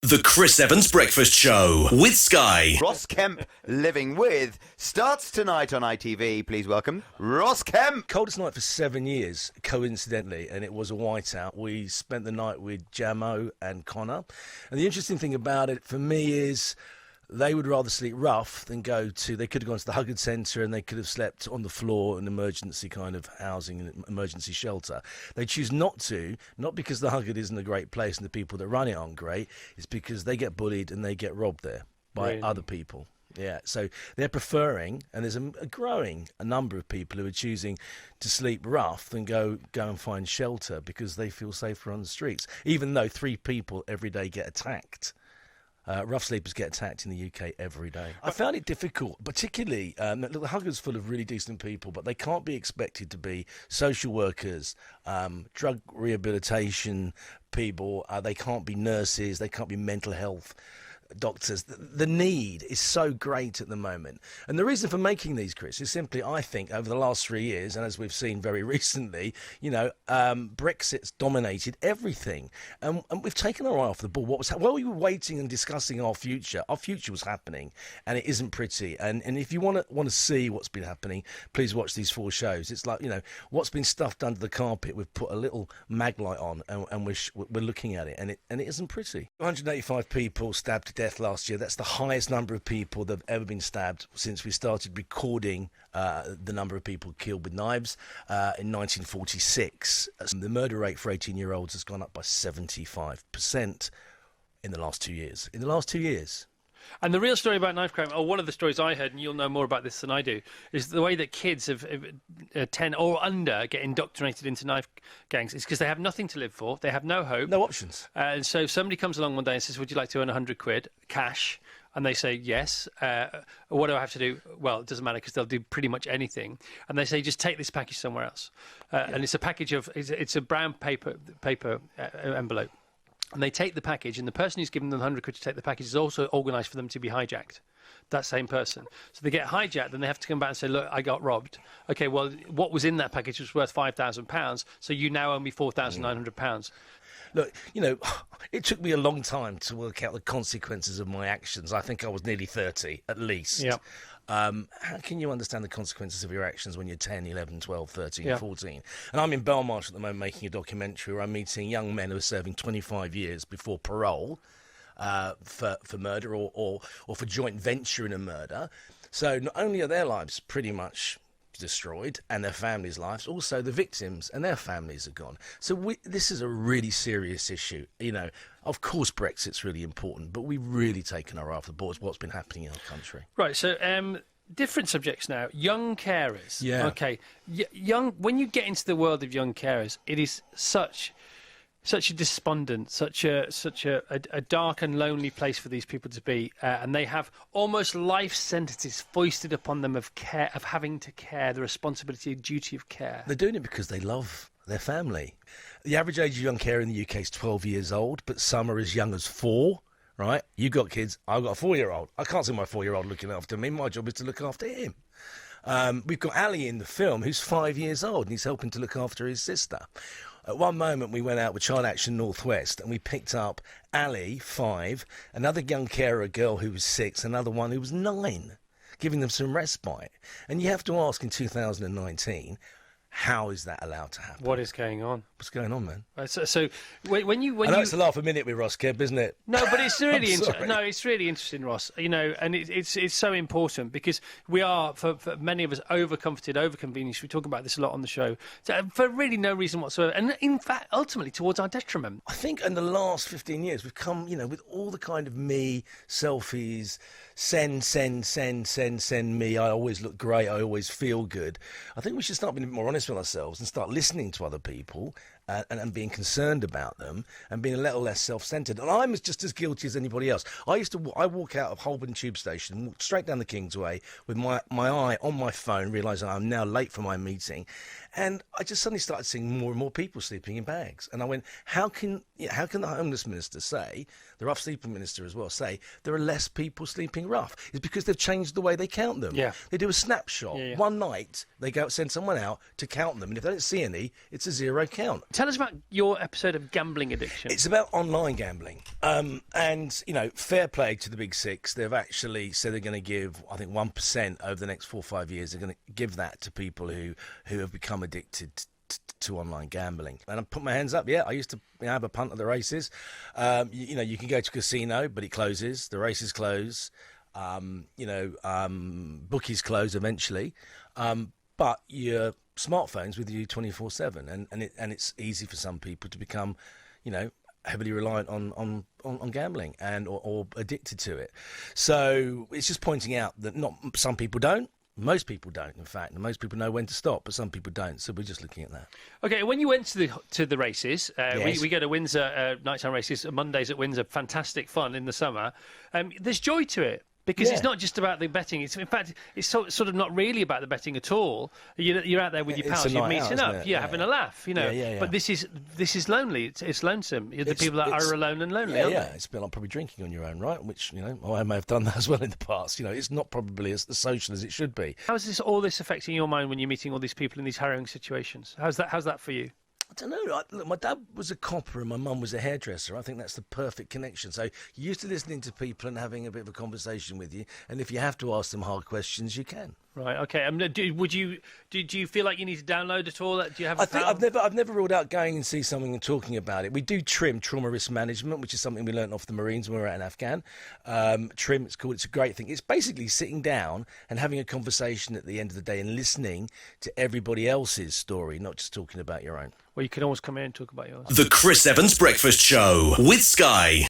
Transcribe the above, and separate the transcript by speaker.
Speaker 1: The Chris Evans Breakfast Show with Sky.
Speaker 2: Ross Kemp Living with starts tonight on ITV. Please welcome Ross Kemp.
Speaker 3: Coldest night for 7 years, coincidentally, and it was a whiteout. We spent the night with Jamo and Connor. And the interesting thing about it for me is they would rather sleep rough than they could have gone to the Huggard Centre and they could have slept on the floor in emergency kind of housing and emergency shelter. They choose not to, not because the Huggard isn't a great place and the people that run it aren't great, it's because they get bullied and they get robbed there by other people. Yeah, so they're preferring, and there's a growing number of people who are choosing to sleep rough than go and find shelter because they feel safer on the streets, even though 3 people every day get attacked. Rough sleepers get attacked in the UK every day. I found it difficult, particularly, the Huggard's full of really decent people, but they can't be expected to be social workers, drug rehabilitation people, they can't be nurses, they can't be mental health doctors. The need is so great at the moment. And the reason for making these, Chris, is simply, I think, over the last 3 years, and as we've seen very recently, Brexit's dominated everything. And we've taken our eye off the ball. While we were waiting and discussing our future was happening, and it isn't pretty. And if you want to see what's been happening, please watch these 4 shows. It's like, what's been stuffed under the carpet, we've put a little mag light on, and we're looking at it, and it isn't pretty. 185 people stabbed to death last year. That's the highest number of people that have ever been stabbed since we started recording the number of people killed with knives in 1946. The murder rate for 18-year-olds has gone up by 75% in the last 2 years.
Speaker 4: And the real story about knife crime, or one of the stories I heard, and you'll know more about this than I do, is the way that kids of 10 or under get indoctrinated into knife gangs is because they have nothing to live for, they have no hope.
Speaker 3: No options.
Speaker 4: And so if somebody comes along one day and says, would you like to earn 100 quid cash? And they say, yes. What do I have to do? Well, it doesn't matter because they'll do pretty much anything. And they say, just take this package somewhere else. And it's a package of, it's a brown paper envelope. And they take the package, and the person who's given them 100 quid to take the package is also organised for them to be hijacked, that same person. So they get hijacked, then they have to come back and say, look, I got robbed. OK, well, what was in that package was worth £5,000, so you now owe me £4,900.
Speaker 3: Look, it took me a long time to work out the consequences of my actions. I think I was nearly 30, at least.
Speaker 4: Yeah.
Speaker 3: How can you understand the consequences of your actions when you're 10, 11, 12, 13, 14? And I'm in Belmarsh at the moment making a documentary where I'm meeting young men who are serving 25 years before parole for murder or for joint venture in a murder. So not only are their lives pretty much destroyed and their families' lives, also the victims and their families are gone. So this is a really serious issue. Of course Brexit's really important, but we've really taken our eye off the ball. What's been happening in our country.
Speaker 4: Right, so different subjects now. Young carers.
Speaker 3: Yeah.
Speaker 4: Okay. When you get into the world of young carers, it is such a despondent, such a dark and lonely place for these people to be, and they have almost life sentences foisted upon them of having to care, the responsibility and duty of care.
Speaker 3: They're doing it because they love their family. The average age of young carer in the UK is 12 years old, but some are as young as 4. Right? You got kids. I've got a 4-year-old. I can't see my 4-year-old looking after me. My job is to look after him. We've got Ali in the film, who's 5 years old, and he's helping to look after his sister. At one moment, we went out with Child Action Northwest, and we picked up Ali, 5, another young carer, a girl who was 6, another one who was 9, giving them some respite. And you have to ask, in 2019, how is that allowed to happen?
Speaker 4: What is going on?
Speaker 3: What's going on, man?
Speaker 4: So when you
Speaker 3: it's a laugh a minute with Ross Kemp, isn't it?
Speaker 4: No, but it's really interesting. No, it's really interesting, Ross. And it's so important because we are, for many of us, overcomforted, overconvenienced. We talk about this a lot on the show for really no reason whatsoever, and in fact, ultimately towards our detriment.
Speaker 3: I think in the last 15 years we've come, with all the kind of me selfies, send me. I always look great. I always feel good. I think we should start being a bit more honest with ourselves and start listening to other people and being concerned about them and being a little less self-centred. And I'm just as guilty as anybody else. I walk out of Holborn Tube Station and walk straight down the Kingsway with my eye on my phone, realising I'm now late for my meeting. And I just suddenly started seeing more and more people sleeping in bags. And I went, how can the homeless minister say the rough sleeping minister as well, say there are less people sleeping rough. It's because they've changed the way they count them.
Speaker 4: Yeah.
Speaker 3: They do a snapshot.
Speaker 4: Yeah.
Speaker 3: One night, they go send someone out to count them, and if they don't see any, it's a zero count.
Speaker 4: Tell us about your episode of gambling addiction.
Speaker 3: It's about online gambling. And, fair play to the Big Six. They've actually said they're going to give, I think, 1% over the next 4 or 5 years. They're going to give that to people who have become addicted to online gambling. And I put my hands up. Yeah, I used to have a punt at the races. You can go to a casino, but it closes. The races close. Bookies close eventually. But your smartphone's with you 24/7, and it's easy for some people to become, heavily reliant on gambling or addicted to it. So it's just pointing out that some people don't. Most people don't, in fact, and most people know when to stop, but some people don't. So we're just looking at that.
Speaker 4: Okay, when you went to the races,
Speaker 3: Yes.
Speaker 4: we go to Windsor nighttime races Mondays at Windsor, fantastic fun in the summer. There's joy to it. Because it's not just about the betting. In fact, it's sort of not really about the betting at all. You're out there with your
Speaker 3: It's
Speaker 4: pals,
Speaker 3: a
Speaker 4: you're
Speaker 3: night
Speaker 4: meeting
Speaker 3: out,
Speaker 4: up,
Speaker 3: isn't it?
Speaker 4: you're having a laugh,
Speaker 3: Yeah.
Speaker 4: But this is lonely. It's lonesome. The people that are alone and lonely. aren't they?
Speaker 3: It's a bit like probably drinking on your own, right? Which I may have done that as well in the past. It's not probably as social as it should be.
Speaker 4: How is all this affecting your mind when you're meeting all these people in these harrowing situations? How's that for you?
Speaker 3: I don't know. Look, my dad was a copper and my mum was a hairdresser. I think that's the perfect connection. So you're used to listening to people and having a bit of a conversation with you. And if you have to ask them hard questions, you can.
Speaker 4: Right. Okay. Do you feel like you need to download at all? Do you have?
Speaker 3: I think I've never ruled out going and see something and talking about it. We do TRIM, trauma risk management, which is something we learnt off the Marines when we were out in Afghan. TRIM, it's called. It's a great thing. It's basically sitting down and having a conversation at the end of the day and listening to everybody else's story, not just talking about your own.
Speaker 4: Well, you can always come in and talk about yours.
Speaker 1: The Chris Evans Breakfast Show with Sky.